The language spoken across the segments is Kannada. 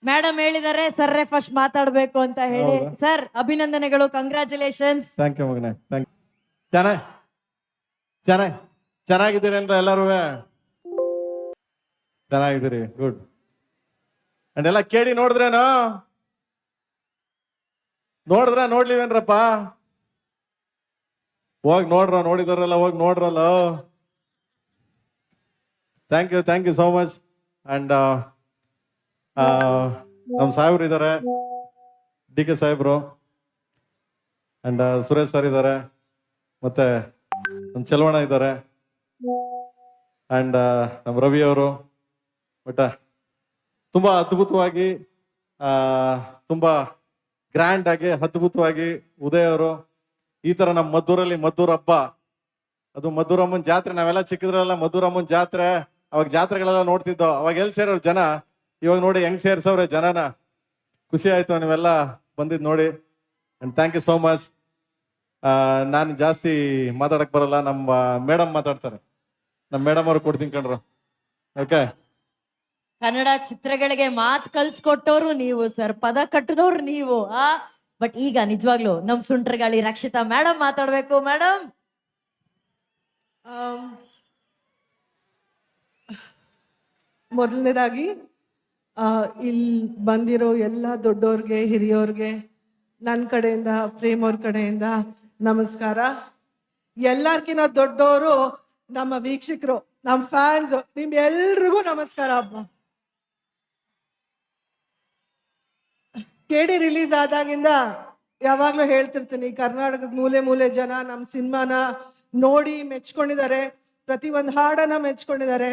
ಮೇಡಮ್ ಹೇಳಿದಾರೆ ಸರ್ರೆ ಫಸ್ಟ್ ಮಾತಾಡ್ಬೇಕು ಅಂತ ಹೇಳಿ. ಹೌದಾ? ಸರ್ ಅಭಿನಂದನೆಗಳು, ಕಂಗ್ರಾಚುಲೇಷನ್ಸ್. ಥ್ಯಾಂಕ್ ಯು ಮಗನೇ, ಥ್ಯಾಂಕ್ ಯು. ಚೆನ್ನಾಗಿದ್ದೀರಿ ಅಂದ್ರೆ ಎಲ್ಲರೂ ಚೆನ್ನಾಗಿದ್ದೀರಿ, ಗುಡ್. ಅಂಡ್ ಎಲ್ಲ ಕೇಳಿ ನೋಡಿದ್ರೇನು? ನೋಡ್ಲಿವೇನ್ರಪ್ಪ? ಹೋಗಿ ನೋಡಿದಾರಲ್ಲ, ಹೋಗಿ ನೋಡ್ರಲ್ಲ. Thank you so much. And ನಮ್ಮ ಸಾಹೇಬ್ರು ಇದ್ದಾರೆ, DK ಸಾಹೇಬ್ರು, ಅಂಡ್ ಸುರೇಶ್ ಸರ್ ಇದ್ದಾರೆ, ಮತ್ತೆ ನಮ್ಮ ಚೆಲುವಣ್ಣ ಇದ್ದಾರೆ, ಅಂಡ್ ನಮ್ಮ ರವಿ ಅವರು. ಬಟ್ ತುಂಬಾ ಅದ್ಭುತವಾಗಿ, ತುಂಬಾ ಗ್ರ್ಯಾಂಡ್ ಆಗಿ, ಅದ್ಭುತವಾಗಿ ಉದಯ್ ಅವರು ಈ ತರ ನಮ್ಮ ಮದ್ದೂರಲ್ಲಿ ಮದ್ದೂರ್ ಹಬ್ಬ, ಅದು ಮದ್ದೂರಮ್ಮನ ಜಾತ್ರೆ. ನಾವೆಲ್ಲ ಚಿಕ್ಕದ್ರೆಲ್ಲ ಮದ್ದೂರಮ್ಮನ ಜಾತ್ರೆ, ಅವಾಗ ಜಾತ್ರೆಗಳೆಲ್ಲ ನೋಡ್ತಿದ್ದೋ. ಅವಾಗ ಎಲ್ಲಿ ಸೇರೋರು ಜನ, ಇವಾಗ ನೋಡಿ ಹೆಂಗ್ ಸೇರ್ಸವ್ರೆ ಜನನ. ಖುಷಿ ಆಯ್ತು ನೀವೆಲ್ಲ ಬಂದಿದ್ ನೋಡಿ. And thank you so much. ನಾನು ಜಾಸ್ತಿ ಮಾತಾಡಕ್ ಬರಲ್ಲ, ನಮ್ಮ ಮೇಡಮ್ ಮಾತಾಡ್ತಾರೆ. ನಮ್ಮ ಮೇಡಮ್ ಅವ್ರು ಕೊಡ್ತೀನಿ ಕಣ್ರು. ಓಕೆ, ಕನ್ನಡ ಚಿತ್ರಗಳಿಗೆ ಮಾತು ಕಲ್ಸ್ಕೊಟ್ಟವ್ರು ನೀವು ಸರ್, ಪದ ಕಟ್ಟದವ್ರು ನೀವು. ಬಟ್ ಈಗ ನಿಜವಾಗ್ಲು ನಮ್ ಸುಂಟ್ರಗಾಳಿ ರಕ್ಷಿತಾ ಮೇಡಮ್ ಮಾತಾಡ್ಬೇಕು. ಮೇಡಮ್, ಮೊದಲನೇದಾಗಿ ಇಲ್ಲಿ ಬಂದಿರೋ ಎಲ್ಲ ದೊಡ್ಡೋರ್ಗೆ, ಹಿರಿಯೋರ್ಗೆ ನನ್ನ ಕಡೆಯಿಂದ, ಪ್ರೇಮ್ ಅವ್ರ ಕಡೆಯಿಂದ ನಮಸ್ಕಾರ. ಎಲ್ಲರ್ಕಿನ್ನ ದೊಡ್ಡವರು ನಮ್ಮ ವೀಕ್ಷಕರು, ನಮ್ಮ ಫ್ಯಾನ್ಸ್, ನಿಮ್ ಎಲ್ರಿಗೂ ನಮಸ್ಕಾರ. ಹಬ್ಬ KD ರಿಲೀಸ್ ಆದಾಗಿಂದ ಯಾವಾಗ್ಲೂ ಹೇಳ್ತಿರ್ತೀನಿ, ಕರ್ನಾಟಕದ ಮೂಲೆ ಮೂಲೆ ಜನ ನಮ್ಮ ಸಿನಿಮಾನ ನೋಡಿ ಮೆಚ್ಕೊಂಡಿದ್ದಾರೆ, ಪ್ರತಿ ಒಂದು ಹಾಡನ್ನ ಮೆಚ್ಕೊಂಡಿದ್ದಾರೆ.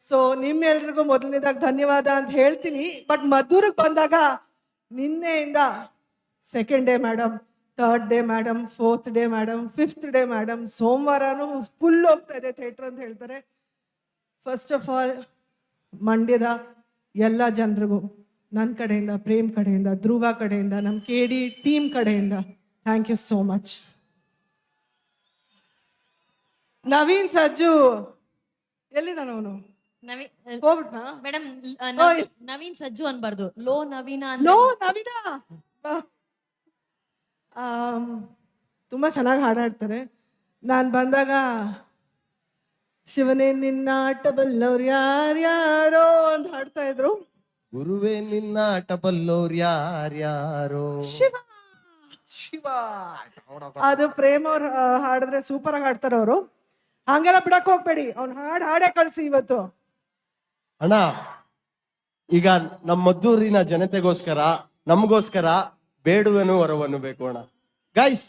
ಸೊ ನಿಮ್ಮೆಲ್ರಿಗೂ ಮೊದಲನೇದಾಗಿ ಧನ್ಯವಾದ ಅಂತ ಹೇಳ್ತೀನಿ. ಬಟ್ ಮದ್ದೂರಿಗೆ ಬಂದಾಗ ನಿನ್ನೆಯಿಂದ 2nd day madam, 3rd day madam, 4th day madam, 5th day madam, ಸೋಮವಾರನೂ ಫುಲ್ ಹೋಗ್ತಾ ಇದೆ ಥಿಯೇಟ್ರ್ ಅಂತ ಹೇಳ್ತಾರೆ. ಫಸ್ಟ್ ಆಫ್ ಆಲ್ ಮಂಡ್ಯದ ಎಲ್ಲ ಜನರಿಗೂ ನನ್ನ ಕಡೆಯಿಂದ, ಪ್ರೇಮ್ ಕಡೆಯಿಂದ, ಧ್ರುವ ಕಡೆಯಿಂದ, ನಮ್ಮ KD ಟೀಮ್ ಕಡೆಯಿಂದ thank you so much. Naveen Sajju ಎಲ್ಲಿದ್ದಾನ ಅವನು? ಹೋಗ್ಬಿಟ್ನಾ ಮೇಡಮ್, ನವೀನ್ ಸಜ್ಜು ಅನ್ಬಾರ್ದು, ಲೋ ನವೀನ. ಲೋ ನವೀನ ತುಂಬ ಚೆನ್ನಾಗಿ ಹಾಡಾಡ್ತಾರೆ. ನಾನು ಬಂದಾಗ ಶಿವನೇ ನಿನ್ನ ಆಟ ಬಲ್ಲವ್ರು ಯಾರ್ಯಾರೋ ಅಂತ ಹಾಡ್ತಾ ಇದ್ರು. ಗುರುವೇ ನಿನ್ನ ಆಟ ಬಲ್ಲೋರ್ ಯಾರ್ಯಾರೋ, ಶಿವ ಶಿವ. ಅದು ಪ್ರೇಮ್ ಅವ್ರು ಹಾಡಿದ್ರೆ ಸೂಪರ್ ಆಗಿ ಹಾಡ್ತಾರೆ ಅವರು. ಹಂಗೆಲ್ಲ ಬಿಡಕ್ ಹೋಗ್ಬೇಡಿ, ಅವ್ನು ಹಾಡೇ ಕಳ್ಸಿ ಇವತ್ತು. ಅಣ್ಣ, ಈಗ ನಮ್ಮ ಮದ್ದೂರಿನ ಜನತೆಗೋಸ್ಕರ, ನಮಗೋಸ್ಕರ ಬೇಡುವೆನು ವರವನ್ನು ಬೇಕು ಅಣ್ಣ. ಗೈಸ್,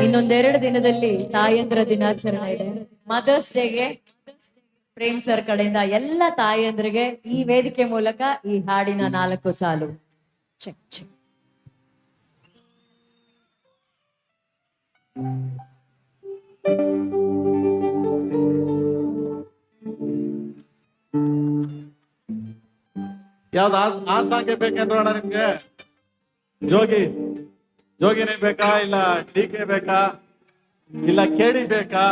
ಇನ್ನೊಂದೆರಡು ದಿನದಲ್ಲಿ ತಾಯಂದ್ರ ದಿನಾಚರಣೆ ಇದೆ. ಮದರ್ಸ್ ಡೇಗೆ ಪ್ರೇಮ್ ಸರ್ ಕಡೆಯಿಂದ ಎಲ್ಲ ತಾಯಂದ್ರಿಗೆ ಈ ವೇದಿಕೆ ಮೂಲಕ ಈ ಹಾಡಿನ 4 ಸಾಲು. Check check. ಯಾವ್ದು ಆ ಸಾಂಗ್ ಬೇಕೇನ್ರ ಅಣ್ಣ ನಿಮ್ಗೆ? ಜೋಗಿನೇ ಬೇಕಾ, ಇಲ್ಲ DK ಬೇಕಾ, ಇಲ್ಲ KD ಬೇಕಾ?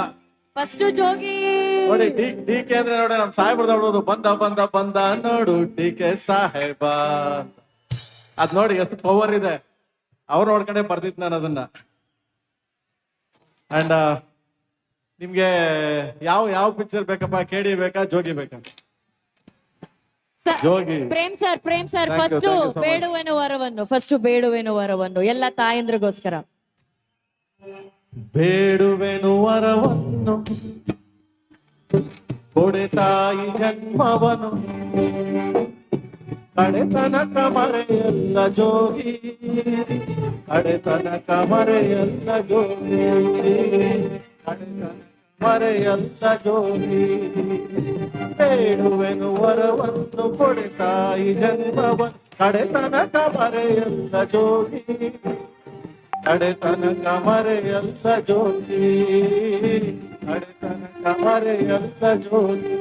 ಫಸ್ಟ್ ಜೋಗಿ ನೋಡಿ, DK ಅಂದ್ರೆ ನೋಡಿ ನಮ್ ಸಾಹೇಬ್ರದ್ದು ನೋಡೋದು, ಬಂದ ಬಂದ ಬಂದ ನೋಡು DK ಸಾಹೇಬ. ಅದ್ ನೋಡಿ ಎಷ್ಟು ಪವರ್ ಇದೆ. ಅವ್ರು ನೋಡ್ಕೊಂಡೆ ಬರ್ತಿದ್ ನಾನು ಅದನ್ನ. ಅಂಡ್ ನಿಮ್ಗೆ ಯಾವ ಪಿಕ್ಚರ್ ಬೇಕಪ್ಪ? KD ಬೇಕಾ, ಜೋಗಿ ಬೇಕಾ? Jogi. Prem sir Thank you, first thank you so much. ಬೇಡುವೆನು ವರವನ್ನು ಎಲ್ಲ ತಾಯಂದ್ರಿಗೋಸ್ಕರ. ಬೇಡುವೆನು ವರವನ್ನು, ಕೊಡೆ ತಾಯಿ ಜನ್ಮವನು, ಕಡೆತನಕ ಮರೆಯಲ್ಲ ಜೋಗಿ, ಕಡೆತನಕ ಮರೆಯಲ್ಲ ಜೋಗಿ, ಕಡೆತನಕ ಮರೆಯಲ್ಲ ಜೋಗಿ. ಬೇಡುವೆನು ವರವನ್ನು, ಕೊಡೆ ತಾಯಿ ಜನ್ಮವನು, ಕಡೆತನಕ ಮರೆಯಲ್ಲ ಜೋಗಿ, ಕಡೆತನಕ ಮರೆಯಲ್ಲ ಜೋಗಿ, ಕಡೆತನಕ ಮರೆಯಲ್ಲ ಜೋಗಿ.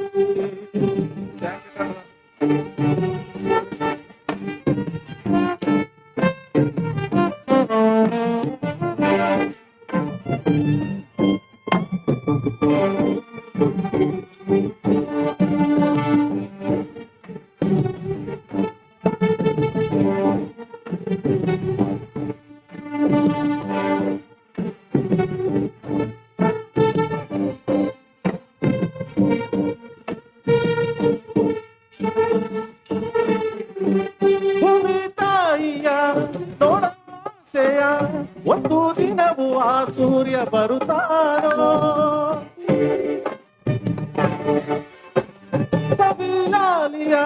ಗಾಳಿಯ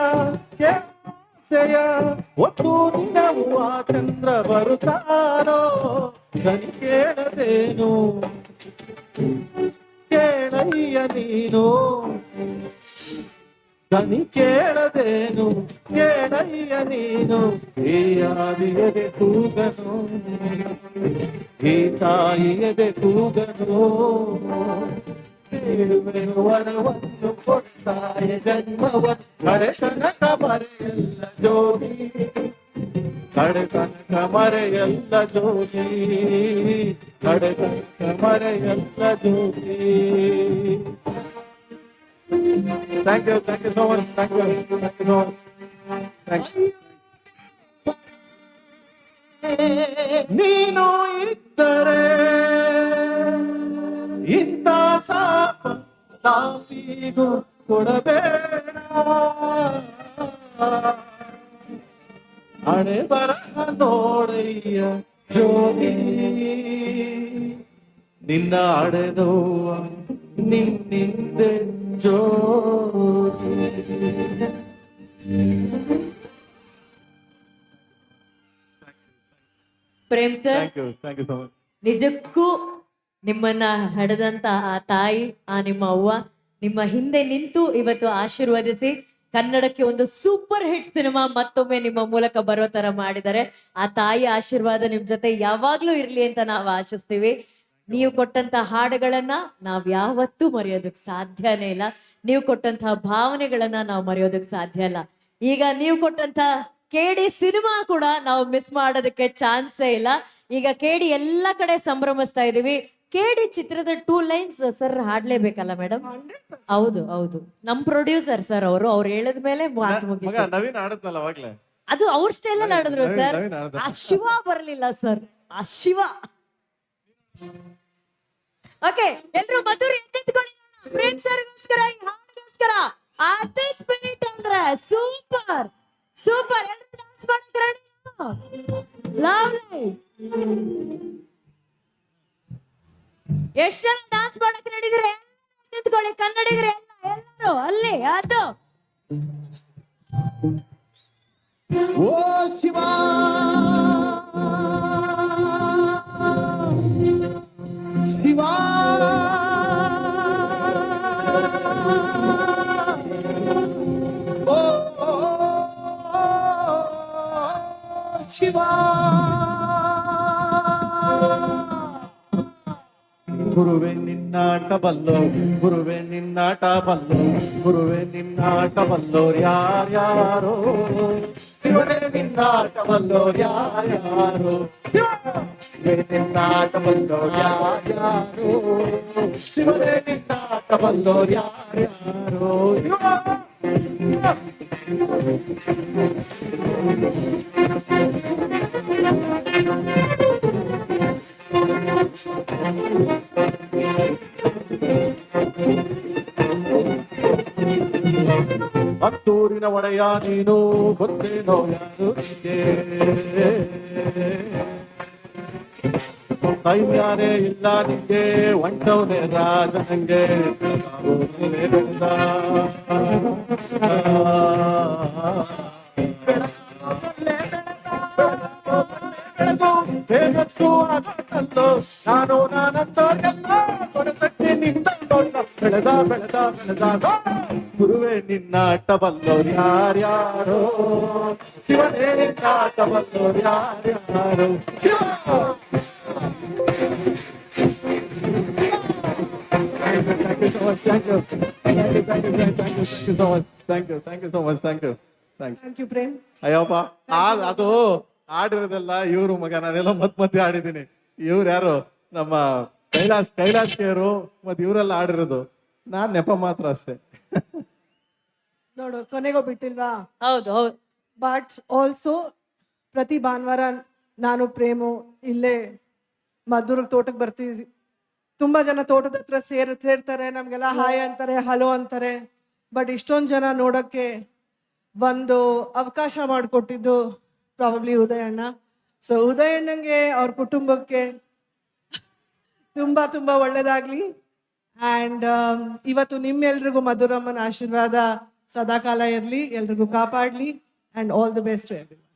ಕೆಸೆಯ ಒತ್ತು ದಿನವು ಆ ಚಂದ್ರ ಬರುತ್ತಾನೋ ದನಿ ಕೇಳದೇನು ಕೇಳಯ್ಯ ನೀನು ದನಿ ಕೇಳದೇನು ಕೇಳಯ್ಯ ನೀನು ಈ ಆದಿಯದೆ ಕೂಗನು ಈ ತಾಯಿಯದೆ ಕೂಗನು ಬೇಡುವೆನು ವರವನ್ನು ಕೊಡ್ತಾಯ ಜನ್ಮವ ಕಡೆ ತನಕ ಮರೆಯಲ್ಲ ಜೋಗಿ ಕಡೆ ತನಕ ಮರೆಯಲ್ಲ ಜೋಗಿ ಕಡೆ ತನಕ ಮರೆಯಲ್ಲ ಜೋಗಿ. Thank you so much. Thank you so much. Thank you. ನೀನು ಇದ್ದರೆ ಇಂಥ ಸಾಪ ತಾಪಿಗೂ ಕೊಡಬೇಡ ಹಣೆ ಬರಹ ನೋಡಯ್ಯ ಜೋಗಿ ನಿನ್ನ ಅಡೆದವ್ವ ನಿನ್ನಿಂದೆ Jogi. Prem sir, Thank you so much. ನಿಜಕ್ಕೂ ನಿಮ್ಮನ್ನ ಹಡೆದಂತ ಆ ತಾಯಿ, ಆ ನಿಮ್ಮ ಅವ್ವ ನಿಮ್ಮ ಹಿಂದೆ ನಿಂತು ಇವತ್ತು ಆಶೀರ್ವದಿಸಿ ಕನ್ನಡಕ್ಕೆ ಒಂದು ಸೂಪರ್ ಹಿಟ್ ಸಿನಿಮಾ ಮತ್ತೊಮ್ಮೆ ನಿಮ್ಮ ಮೂಲಕ ಬರೋ ತರ ಮಾಡಿದ್ದಾರೆ. ಆ ತಾಯಿ ಆಶೀರ್ವಾದ ನಿಮ್ ಜೊತೆ ಯಾವಾಗ್ಲೂ ಇರ್ಲಿ ಅಂತ ನಾವು ಆಶಿಸ್ತೀವಿ. ನೀವು ಕೊಟ್ಟಂತ ಹಾಡುಗಳನ್ನ ನಾವ್ ಯಾವತ್ತೂ ಮರೆಯೋದಕ್ ಸಾಧ್ಯನೇ ಇಲ್ಲ. ನೀವು ಕೊಟ್ಟಂತಹ ಭಾವನೆಗಳನ್ನ ನಾವು ಮರೆಯೋದಕ್ ಸಾಧ್ಯ ಇಲ್ಲ. ಈಗ ನೀವು ಕೊಟ್ಟಂತ ಕೇಡಿ ಸಿನಿಮಾ ಕೂಡ ನಾವು ಮಿಸ್ ಮಾಡೋದಕ್ಕೆ ಚಾನ್ಸೇ ಇಲ್ಲ. ಈಗ ಕೇಡಿ ಎಲ್ಲ ಕಡೆ ಸಂಭ್ರಮಿಸ್ತಾ ಇದೀವಿ. ಕೇಡಿ ಚಿತ್ರದ 2 ಲೈನ್ಸ್ ಸರ್ ಹಾಡ್ಲೇಬೇಕಲ್ಲ ಮೇಡಮ್? ಹೌದು ಹೌದು, ನಮ್ ಪ್ರೊಡ್ಯೂಸರ್ ಸರ್ ಅವ್ರು ಹೇಳಿದ್ಮೇಲೆ ಮಾತು ಮಗ ಮುಗಿತು. ನವೀನ್ ಆಡದ್ನಲ್ಲ ಅವಾಗ್ಲೇ, ಅದು ಅವ್ರ ಸ್ಟೈಲ್ ಅಲ್ಲಿ ಆಡಿದ್ರು ಸರ್. ನವೀನ್ ಆಡ್ದ. ಆ ಶಿವ ಬರ್ಲಿಲ್ಲ ಸರ್, ಆ ಶಿವ. ಓಕೆ, ಎಲ್ರು ಮಧುರ್ ಎದ್ದೆತ್ಕೊಳ್ಳಿ. ಪ್ರೇಮ್ ಸರ್ಗೋಸ್ಕರ ಈ ಹಾಡಿಗೋಸ್ಕರ ಅದೇ ಸ್ಪಿರಿಟ್ ಅಂದ್ರೆ ಸೂಪರ್ ಸೂಪರ್. ಎಲ್ರು ಡಾನ್ಸ್ ಮಾಡಕ್ ರೆಡಿ? ಲವ್ಲಿ. ಎಷ್ಟು ಜನ ಡಾನ್ಸ್ ಮಾಡಕ್ ರೆಡಿದ್ರೆ ನಿಂತ್ಕೊಳ್ಳಿ. ಕನ್ನಡಿಗರು ಎಲ್ಲರೂ ಅಲ್ಲಿ. ಅದು ಓ ಶಿವ ಶಿವ ಓ ಶಿವ ಗುರುವೆ ನಿನ್ನಾಟ ಬಲ್ಲೋ ಗುರುವೆ ನಿನ್ನಾಟ ಬಲ್ಲೋ ಗುರುವೆ ನಿನ್ನಾಟ ಬಲ್ಲೋರ್ ಯಾರ್ಯಾರೋ ಶಿವನೇ ನಿನ್ನಾಟ ಬಲ್ಲೋರ್ ಯಾರ್ಯಾರೋ ಶಿವನೇ ನಿನ್ನಾಟ ಬಲ್ಲೋರ್ ಯಾರ್ಯಾರೋ ಶಿವನೇ ನಿನ್ನಾಟ ಬಲ್ಲೋರ್ ಯಾರ್ಯಾರೋ ಹತ್ತೂರಿನ ಒಡೆಯ ನೀನು ಗೊತ್ತೇನೋ ಯಾರು ನಿಂಗೆ ಕೈಮ್ಯಾನೆ ಇಲ್ಲ ನಿಂಗೆ ಒಂಟವನೇ ರಾಜ ನಂಗೆ ಬೆಳೆದ ನಾನು ನಾನಂತ ಕೊಡತಕ್ಕೆ ನಿಂದ ಬೆಳೆದ ಬೆಳೆದ ಬೆಳೆದ ಗುರುವೆ ನಿನ್ನಾಟ ಬಲ್ಲೋರು ಯಾರ್ಯಾರೋ ಶಿವನೇ ನಿನ್ನಾಟ ಬಲ್ಲೋರು ಯಾರ್ಯಾರೋ Shiva. Thank you so much. Thank you. Thank you so much. Thanks. Thank you Prem. Ayyappa ಅದು ಆಡಿರೋದೆಲ್ಲ ಇವ್ರು ಮಗ, ನಾನೆಲ್ಲ ಮತ್ತೆ ಆಡಿದ್ದೀನಿ. ಇವ್ರು ಯಾರು ನಮ್ಮ ಕೈಲಾಶ್ ಕೇರು ಮತ್ತೆ ಇವರೆಲ್ಲ ಆಡಿರೋದು, ನಾನ್ ನೆಪ ಮಾತ್ರ ಅಷ್ಟೇ. ನೋಡು, ಕೊನೆಗೂ ಬಿಟ್ಟಿಲ್ವಾ? ಹೌದು ಹೌದು. ಬಟ್ ಆಲ್ಸೋ ಪ್ರತಿ ಭಾನುವಾರ ನಾನು ಪ್ರೇಮು ಇಲ್ಲೇ ಮಧುರ್ ತೋಟಕ್ಕೆ ಬರ್ತೀವಿ. ತುಂಬಾ ಜನ ತೋಟದ ಹತ್ರ ಸೇರ್ತಾರೆ, ನಮ್ಗೆಲ್ಲ ಹಾಯ್ ಅಂತಾರೆ, ಹಲೋ ಅಂತಾರೆ. ಬಟ್ ಇಷ್ಟೊಂದು ಜನ ನೋಡೋಕ್ಕೆ ಒಂದು ಅವಕಾಶ ಮಾಡಿಕೊಟ್ಟಿದ್ದು ಪ್ರಾಬಬ್ಲಿ ಉದಯಣ್ಣ. ಸೊ ಉದಯಣ್ಣಂಗೆ ಅವ್ರ ಕುಟುಂಬಕ್ಕೆ ತುಂಬಾ ತುಂಬಾ ಒಳ್ಳೇದಾಗ್ಲಿ. ಆ್ಯಂಡ್ ಇವತ್ತು ನಿಮ್ಮೆಲ್ರಿಗೂ ಮಧುರಮ್ಮನ ಆಶೀರ್ವಾದ ಸದಾಕಾಲ ಇರಲಿ, ಎಲ್ರಿಗೂ ಕಾಪಾಡಲಿ, and all the best to every.